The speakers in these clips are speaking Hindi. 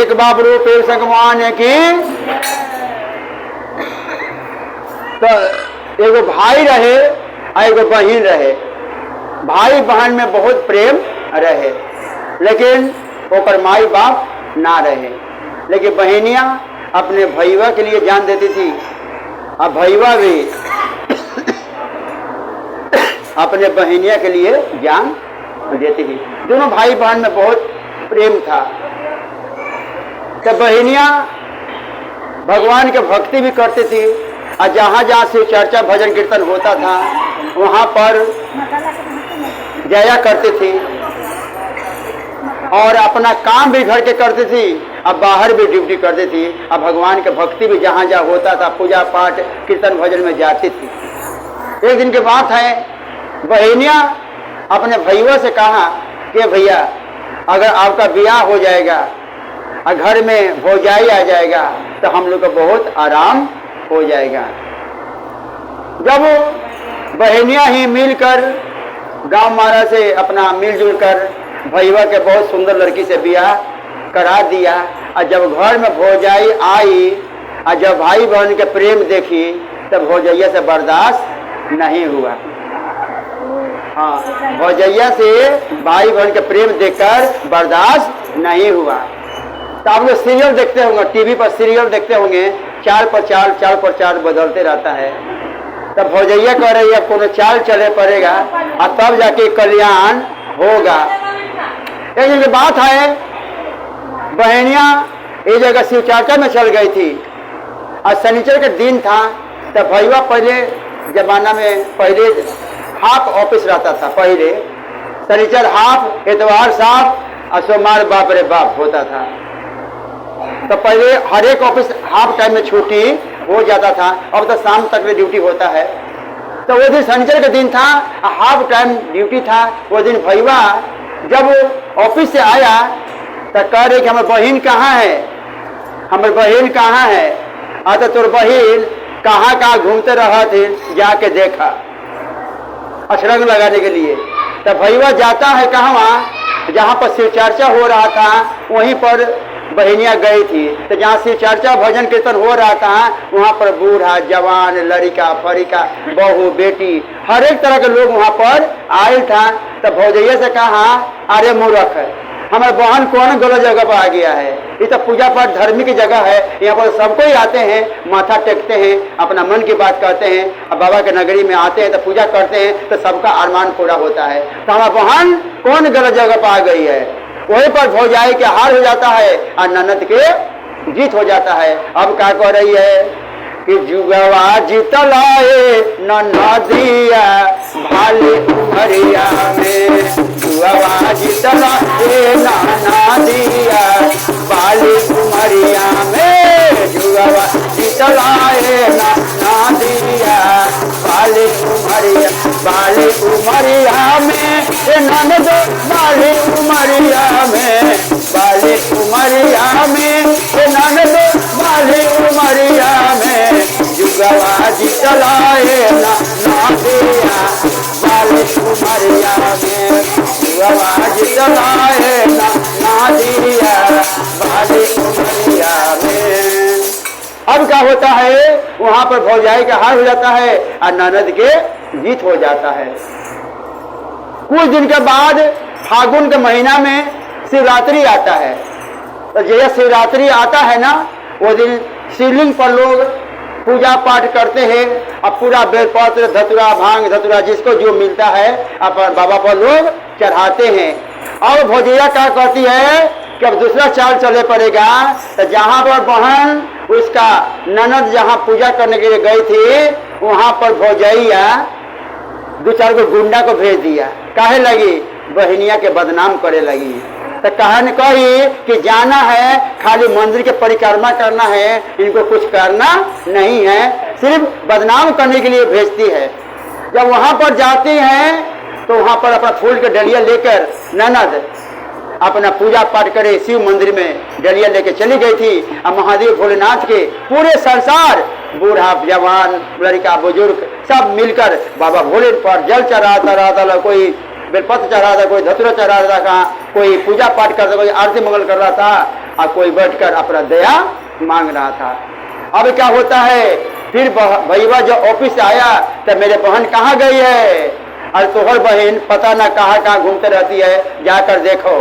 एक बाप रूपे भगवान की। तो एगो भाई रहे और एगो बहन रहे। भाई बहन में बहुत प्रेम रहे, लेकिन ओकर माई बाप ना रहे। लेकिन बहनिया अपने भैया के लिए जान देती थी और भैया भी अपने बहनिया के लिए जान देती थी। दोनों भाई बहन में बहुत प्रेम था। तो बहनिया भगवान के भक्ति भी करती थी और जहाँ जहाँ शिव चर्चा भजन कीर्तन होता था वहाँ पर जाया करती थी और अपना काम भी घर के करती थी, अब बाहर भी ड्यूटी करती थी। अब भगवान के भक्ति भी जहाँ जहाँ होता था पूजा पाठ कीर्तन भजन में जाती थी। एक दिन की बात है, बहनिया अपने भैया से कहा कि भैया अगर आपका ब्याह हो जाएगा और घर में भौजाई आ जाएगा तो हम लोग को बहुत आराम हो जाएगा। जब बहनिया ही मिलकर गांव मारा से अपना मिलजुल कर भैया के बहुत सुंदर लड़की से ब्याह करा दिया और जब घर में भौजाई आई और जब भाई बहन के प्रेम देखी तब भौजैया से बर्दाश्त नहीं हुआ। हाँ, भौजैया से भाई बहन के प्रेम देखकर बर्दाश्त नहीं हुआ। तो आप लोग सीरियल देखते होंगे, टीवी पर सीरियल देखते होंगे, चाल पर चाल बदलते रहता है। तब भौजैया कह रही है कोनो चाल चले पड़ेगा और तब जाके कल्याण होगा। एक दिन की बात है, बहनिया एक जगह शिव चर्चा में चल गई थी और शनिचर के दिन था। तब भैया पहले जमाना में पहले हाफ ऑफिस रहता था। पहले शनिचर हाफ, इतवार साफ और सोमवार बाप रे बाप होता था। तो पहले हर एक ऑफिस हाफ टाइम में छुट्टी हो जाता था, अब तो शाम तक में ड्यूटी होता है। तो वो दिन शनिचर का दिन था, हाफ टाइम ड्यूटी था। वो दिन भैया जब ऑफिस से आया तो कह रहे कि हमारी बहन कहाँ है, हमारी बहन कहाँ है। तो तोर बहन कहाँ कहाँ घूमते रहा थे, जाके देखा अशरंग लगाने के लिए। तो भैया जाता है कहाँ, जहाँ पर शिव चर्चा हो रहा था वहीं पर बहनिया गई थी। तो जहाँ शिव चर्चा भजन कीर्तन हो रहा था वहाँ पर बूढ़ा जवान लड़का फरिका बहू बेटी हर एक तरह के लोग वहाँ पर आए था। तो भौजैया से कहा, अरे मूर्ख, हमारे बहन कौन गलत जगह पर आ गया है, ये तो पूजा पाठ धर्म की जगह है, यहाँ पर सबको ही आते हैं, माथा टेकते हैं, अपना मन की बात करते हैं, अब बाबा के नगरी में आते हैं तो पूजा करते हैं तो सबका अरमान पूरा होता है। तो हमारा बहन कौन गलत जगह पर आ गई है। वहीं पर भौजाई के हार हो जाता है और ननद के जीत हो जाता है। अब क्या कह रही है कि जुगवा जीतलाए ननदिया भाले उमरिया में, जुगवा जीतलाए ननदिया भाले उमरिया में, जुगवा जीतलाए ननदिया भाले उमरिया, बाले उमरिया में ननद बाले उमरिया में, बाले उमरिया में ननद बाले उमरिया में, जुगवा जीतलाए ननदिया बाले उमरिया में, जुगवा जीतलाए ननदिया बाले उमरिया में। अब क्या होता है, वहां पर भौजाई का हार हो जाता है और ननद के जीत हो जाता है। कुछ दिन के बाद फागुन के महीना में शिवरात्रि आता है। तो जैसे शिवरात्रि आता है ना, वो दिन शिवलिंग पर लोग पूजा पाठ करते हैं और पूरा बेलपत्र धतुरा भांग धतुरा जिसको जो मिलता है अपन बाबा पर लोग चढ़ाते हैं। और भौजैया क्या कहती है कि अब दूसरा चाल चले पड़ेगा। तो जहाँ पर बहन उसका ननद जहाँ पूजा करने के लिए गई थी वहाँ पर भौजैया दो चार को गुंडा को भेज दिया। काहे लगी, बहनिया के बदनाम करे लगी। तो कहने कही कि जाना है, खाली मंदिर के परिक्रमा करना है, इनको कुछ करना नहीं है, सिर्फ बदनाम करने के लिए भेजती है। जब वहां पर जाती हैं तो वहां पर अपना फूल के डलिया लेकर ननद अपना पूजा पाठ करे शिव मंदिर में डलिया लेके चली गई थी। और महादेव भोलेनाथ के पूरे संसार बूढ़ा जवान लड़का बुजुर्ग सब मिलकर बाबा भोले पर जल चढ़ाता रहता, कोई बेलपत्र चढ़ा था, कोई धतुरा चढ़ा था, कहाँ कोई पूजा पाठ करता, कोई आरती मंगल कर रहा था। और कोई बैठकर अपना दया मांग रहा था। अब क्या होता है, फिर भैया जब ऑफिस से आया तो मेरे बहन कहाँ गई है, और तोहर बहन पता ना कहाँ घूमते रहती है, जाकर देखो।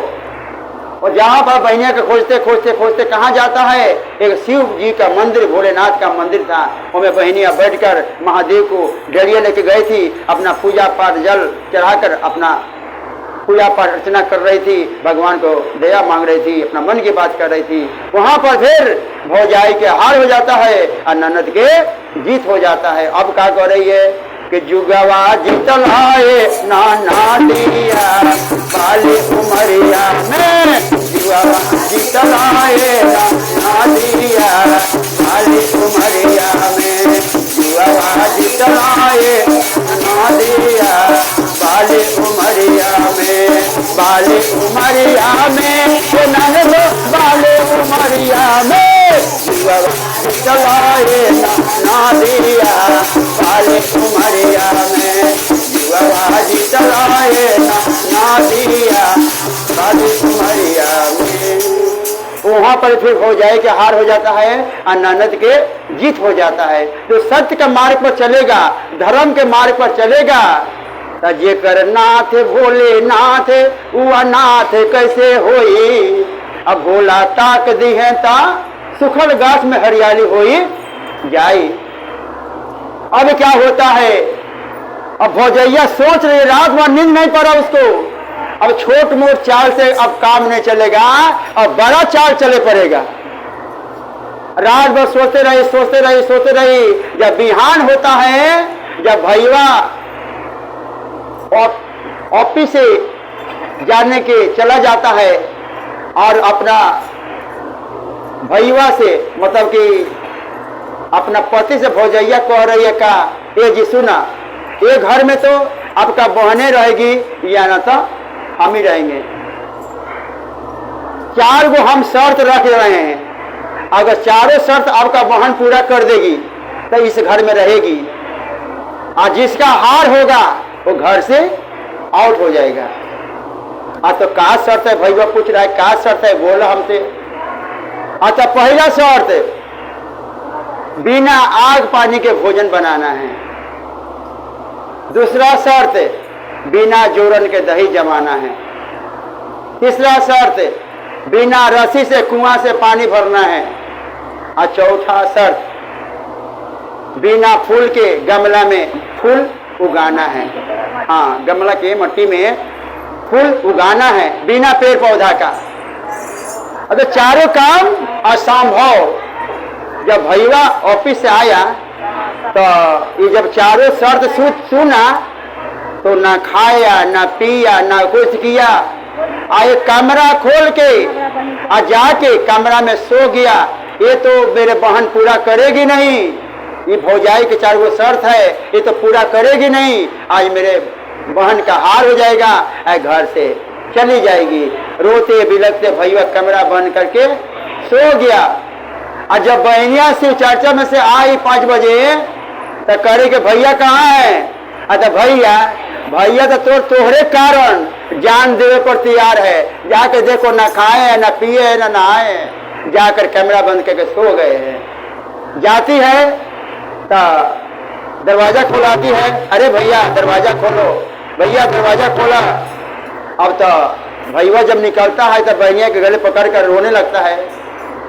और जहाँ पर बहनिया को खोजते खोजते खोजते कहाँ जाता है, एक शिव जी का मंदिर, भोलेनाथ का मंदिर था, उसमें बहनिया बैठकर महादेव को डरिया लेके गई थी, अपना पूजा पाठ जल चढ़ाकर अपना पूजा पाठ अर्चना कर रही थी, भगवान को दया मांग रही थी, अपना मन की बात कर रही थी। वहां पर फिर भौजाई के हार हो जाता है और ननद के जीत हो जाता है। अब क्या कर रही है कि जुगवा जीतल आए नाना दिया बाली उमरिया में, जुगवा जीतल आए नाना दिया बाली उमरिया में, जुगवा जीतल आए नाना दिया बाली उमरिया में, बाली उमरिया में नन्हे बाली उमरिया में, जुगवा जीतल आए नाना दिया बाली उमरिया में, जुगवा जीतल आए नाना दिया बाली उमरिया में। वहां पर फिर हो जाए कि हार हो जाता है और ननद के जीत हो जाता है। तो सत्य के मार्ग पर चलेगा, धर्म के मार्ग पर चलेगा, जे कर नाथ भोले नाथ उआ नाथ कैसे होई, अब भोला ताक दी है ता सुखल गाछ में हरियाली होई जाई। अब क्या होता है, अब भौजैया सोच रही, रात भर नींद नहीं पड़ा उसको, अब छोट मोट चाल से अब काम नहीं चलेगा, अब बड़ा चाल चले पड़ेगा। रात भर सोचते रही सोचते रही सोचते रही, जब बिहान होता है, जब भैया ऑफिस से जाने के चला जाता है और अपना भैया से मतलब कि अपना पति से भौजैया कह रही है का, ए जी सुना, ये घर में तो आपका बहने रहेगी या ना तो हम ही रहेंगे, 4 गो हम शर्त रख रहे हैं, अगर चारों शर्त आपका बहन पूरा कर देगी तो इस घर में रहेगी, और जिसका हार होगा वो घर से आउट हो जाएगा। तो क्या शर्त है, भैया पूछ रहा है क्या शर्त है, बोला हमसे। अच्छा, पहला शर्त बिना आग पानी के भोजन बनाना है, दूसरा शर्त बिना जोरन के दही जमाना है, तीसरा शर्त बिना रस्सी से कुआं से पानी भरना है, और चौथा शर्त बिना फूल के गमला में फूल उगाना है। हाँ, गमला के मट्टी में फूल उगाना है बिना पेड़ पौधा का। अगर चारों काम असंभव, जब भैया ऑफिस से आया तो ये जब चारों शर्त सुना तो ना खाया ना पिया ना कुछ किया, आए कमरा खोल के आ जाके कमरा में सो गया। ये तो मेरे बहन पूरा करेगी नहीं, ये भौजाई के 4 गो शर्त है, ये तो पूरा करेगी नहीं, आज मेरे बहन का हार हो जाएगा, घर से चली जाएगी। रोते बिलखते भैया कमरा बंद करके सो गया। और जब बहनिया से चर्चा में से आई 5 बजे तो करे कि भैया कहाँ है, अच्छा भैया तो तोहरे कारण जान देवे पर तैयार है, जाके देखो ना खाए ना पिए ना नहाए, जाकर कैमरा बंद करके सो गए हैं। जाती है तो दरवाजा खोलाती है, अरे भैया दरवाजा खोलो, भैया दरवाजा खोला। अब तो भैया जब निकलता है तो बहनिया के गले पकड़ कर रोने लगता है।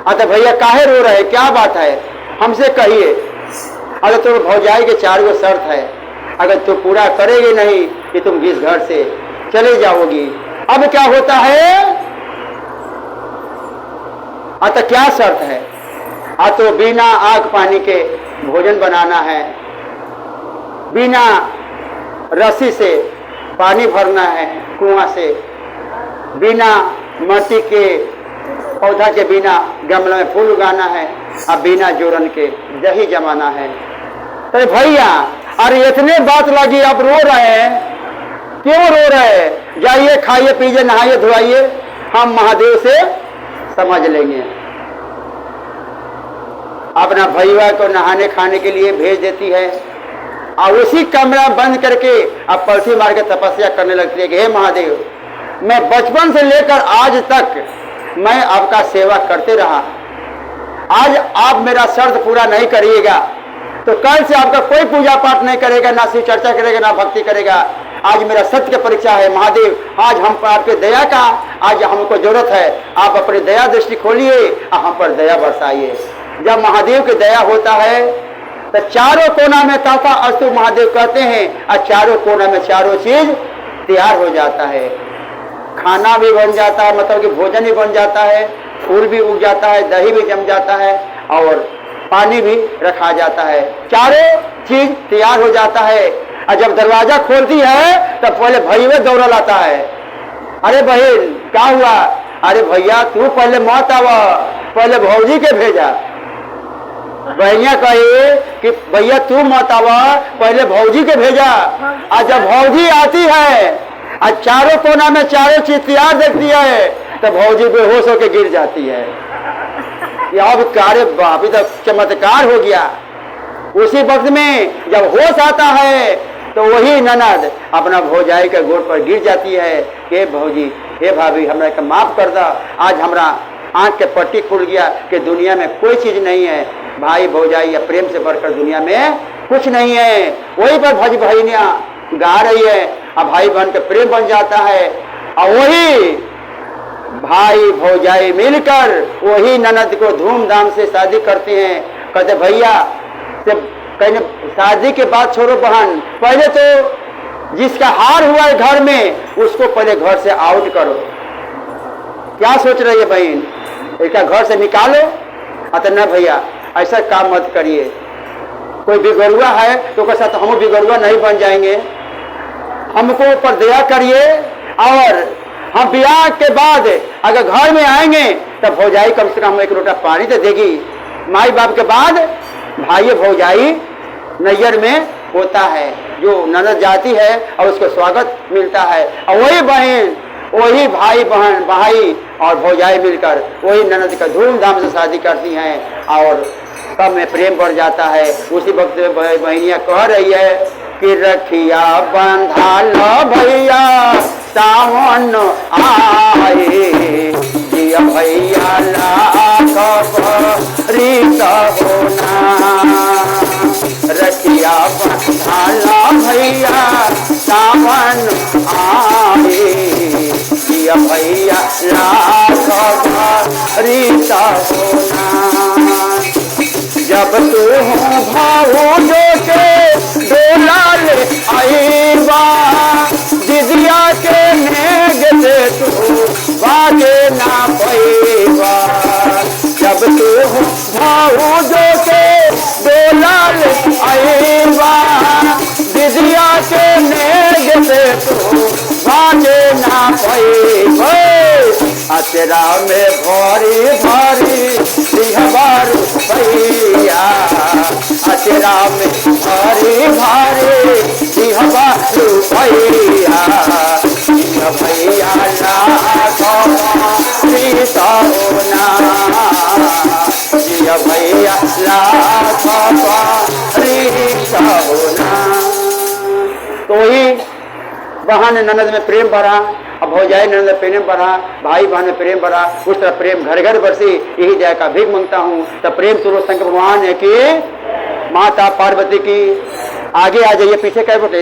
अच्छा भैया काहे रो रहे, क्या बात है, हमसे कहिए। अगर तो भौजाई के 4 गो शर्त है, अगर तू पूरा करेगी नहीं कि तुम इस घर से चले जाओगी। अब क्या होता है, तो क्या शर्त है, तो बिना आग पानी के भोजन बनाना है, बिना रस्सी से पानी भरना है कुआं से, बिना मिट्टी के पौधा के बिना गमले में फूल उगाना है, और बिना जोरन के दही जमाना है। तो भैया अरे इतने बात लगी, आप रो रहे हैं, क्यों रो रहे हैं, जाइए खाइए पीजिए नहाइए धोइए, हम महादेव से समझ लेंगे। अपना भैया को नहाने खाने के लिए भेज देती है, और उसी कमरा बंद करके अब पलथी मार के तपस्या करने लगती है कि हे महादेव, मैं बचपन से लेकर आज तक मैं आपका सेवा करते रहा, आज आप मेरा शर्त पूरा नहीं करिएगा तो कल से आपका कोई पूजा पाठ नहीं करेगा, ना शिव चर्चा करेगा, ना भक्ति करेगा। आज मेरा सत्य की परीक्षा है महादेव, आज हम पर आपके दया का आज हमको जरूरत है, आप अपनी दया दृष्टि खोलिए और हम पर दया बरसाइए। जब महादेव की दया होता है तो चारों कोना में तथा अस्तु महादेव कहते हैं, और चारों कोना में चारों चीज तैयार हो जाता है। खाना भी बन जाता है, मतलब कि भोजन भी बन जाता है, फूल भी उग जाता है, दही भी जम जाता है और पानी भी रखा जाता है, चारों चीज तैयार हो जाता है। और जब दरवाजा खोलती है तब पहले भैया दौड़ा लाता है, अरे बहन क्या हुआ, अरे भैया तू पहले मत आवा, पहले भौजी के भेजा। भैया कहे कि भैया तू मत आवा, पहले भौजी के भेजा। और जब भौजी आती है और चारों कोना में चारों चीज तैयार देखती है तो भौजी बेहोश होकर गिर जाती है। अब कार्य अभी तक चमत्कार हो गया। उसी वक्त में जब होश आता है तो वही ननद अपना भौजाई के गोड़ पर गिर जाती है, हे भौजी, हे भाभी, हमरा के माफ कर दा, आज हमरा आंख के पट्टी खुल गया कि दुनिया में कोई चीज नहीं है, भाई भौजाई या प्रेम से बढ़कर दुनिया में कुछ नहीं है। वही पर भज भैया गा रही है और भाई बहन के प्रेम बन जाता है। और वही भाई भौजाई मिलकर वही ननद को धूमधाम से शादी करते हैं। कहते भैया से कहने शादी के बाद छोड़ो बहन, पहले तो जिसका हार हुआ है घर में उसको पहले घर से आउट करो। क्या सोच रही है बहन, इसका घर से निकालो? अतः न भैया ऐसा काम मत करिए, कोई बिगड़ुआ है तो उसके साथ हम बिगड़ुआ नहीं बन जाएंगे, हमको ऊपर दया करिए। और हम ब्याह के बाद अगर घर में आएंगे तब भौजाई कम से कम एक लोटा पानी तो देगी। माई बाप के बाद भाई भौजाई नैयर में होता है, जो ननद जाती है और उसको स्वागत मिलता है। और वही बहन, वही भाई बहन, भाई और भौजाई मिलकर वही ननद का धूमधाम से शादी करती हैं और सब में प्रेम बढ़ जाता है। उसी वक्त बहनियां कह रही है कि रखिया बंधा लो भैया सावन आए, जिया भैया लाख रीत होना, रखिया बंधा लो भैया सावन आए, जिया भैया लाख रीत होना। जब तू भावों के डोला ले आईबा, दिदिया के नेग से तू बाजे ना पैबा। जब तू भावों के डोला ले आईबा, दिदिया के नेग से तू बाजे ना पैबा। अचरा में भारी भारी दिहवारू भैया, अचरा में भारी भारी दिहवारू भैया, भैया सीता होना, भैया सीता होना। तो ही बहन ननद में प्रेम बढ़ा, अब भौजाई ननद में प्रेम बढ़ा, भाई बहन में प्रेम बढ़ा, उस तरह प्रेम घर घर बरसी। यही जय का भीख मांगता हूँ। तो प्रेम स्वरूप शंकर भगवान है कि माता पार्वती की। आगे आ जाइए, पीछे क्या बोलते